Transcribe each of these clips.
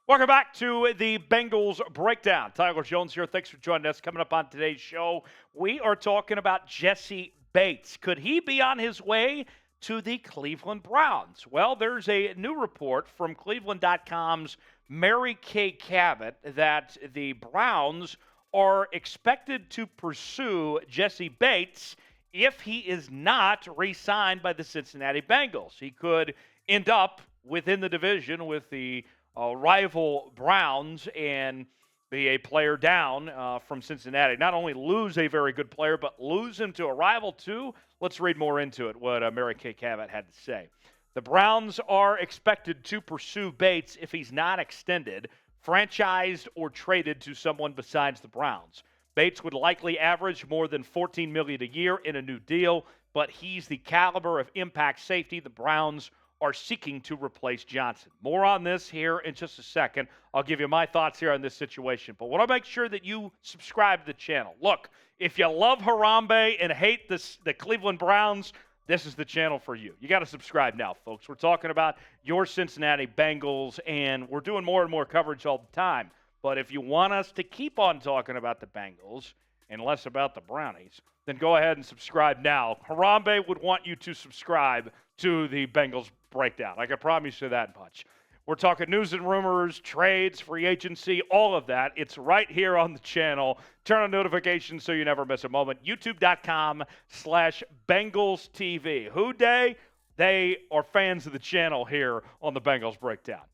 Welcome back to the Bengals Breakdown. Tyler Jones here. Thanks for joining us. Coming up on today's show, we are talking about Jessie Bates. Could he be on his way to the Cleveland Browns? Well, there's a new report from Cleveland.com's Mary Kay Cabot that the Browns are expected to pursue Jessie Bates if he is not re-signed by the Cincinnati Bengals. He could end up within the division with the rival Browns and be a player down from Cincinnati. Not only lose a very good player, but lose him to a rival too. Let's read more into it, what Mary Kay Cabot had to say. The Browns are expected to pursue Bates if he's not extended, franchised, or traded to someone besides the Browns. Bates would likely average more than $14 million a year in a new deal, but he's the caliber of impact safety the Browns are seeking to replace Johnson. More on this here in just a second. I'll give you my thoughts here on this situation. But I want to make sure that you subscribe to the channel. Look, if you love Harambe and hate the Cleveland Browns, this is the channel for you. You got to subscribe now, folks. We're talking about your Cincinnati Bengals, and we're doing more and more coverage all the time. But if you want us to keep on talking about the Bengals and less about the Brownies, then go ahead and subscribe now. Harambe would want you to subscribe to the Bengals Breakdown. I can promise you that much. We're talking news and rumors, trades, free agency, all of that. It's right here on the channel. Turn on notifications so you never miss a moment. YouTube.com/Bengals TV. Who day? They are fans of the channel here on the Bengals Breakdown.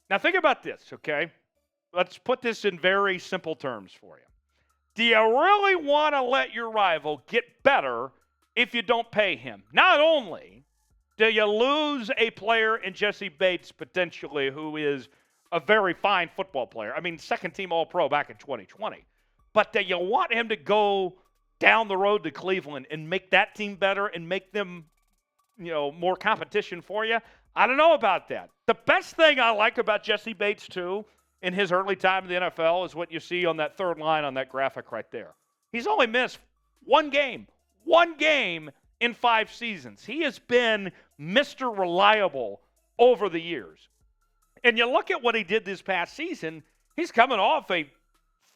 Now think about this, okay? Let's put this in very simple terms for you. Do you really want to let your rival get better if you don't pay him? Not only do you lose a player in Jessie Bates, potentially, who is a very fine football player. I mean, second-team All-Pro back in 2020. But do you want him to go down the road to Cleveland and make that team better and make them, more competition for you? I don't know about that. The best thing I like about Jessie Bates, too, in his early time in the NFL is what you see on that third line on that graphic right there. He's only missed one game in 5 seasons. He has been Mr. Reliable over the years. And you look at what he did this past season, he's coming off a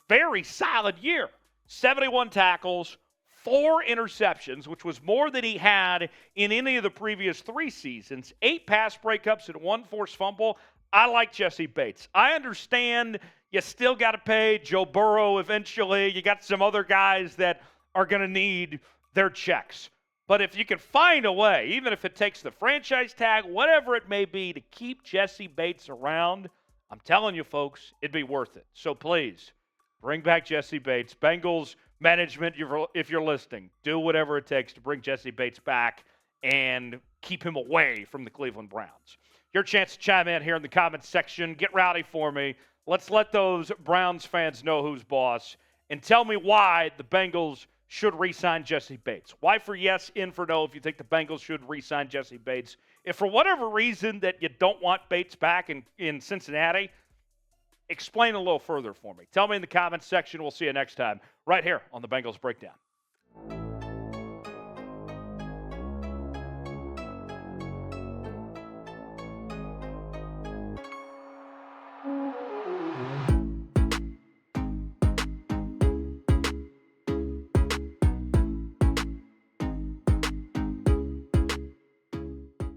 very solid year. 71 tackles, 4 interceptions, which was more than he had in any of the previous 3 seasons, 8 pass breakups and 1 forced fumble. I like Jessie Bates. I understand you still got to pay Joe Burrow eventually. You got some other guys that are going to need their checks. But if you can find a way, even if it takes the franchise tag, whatever it may be, to keep Jessie Bates around, I'm telling you, folks, it'd be worth it. So please, bring back Jessie Bates. Bengals management, if you're listening, do whatever it takes to bring Jessie Bates back and keep him away from the Cleveland Browns. Your chance to chime in here in the comments section. Get rowdy for me. Let's let those Browns fans know who's boss. And tell me why the Bengals should re-sign Jessie Bates. Why for yes, in for no if you think the Bengals should re-sign Jessie Bates. If for whatever reason that you don't want Bates back in Cincinnati, explain a little further for me. Tell me in the comments section. We'll see you next time right here on the Bengals Breakdown.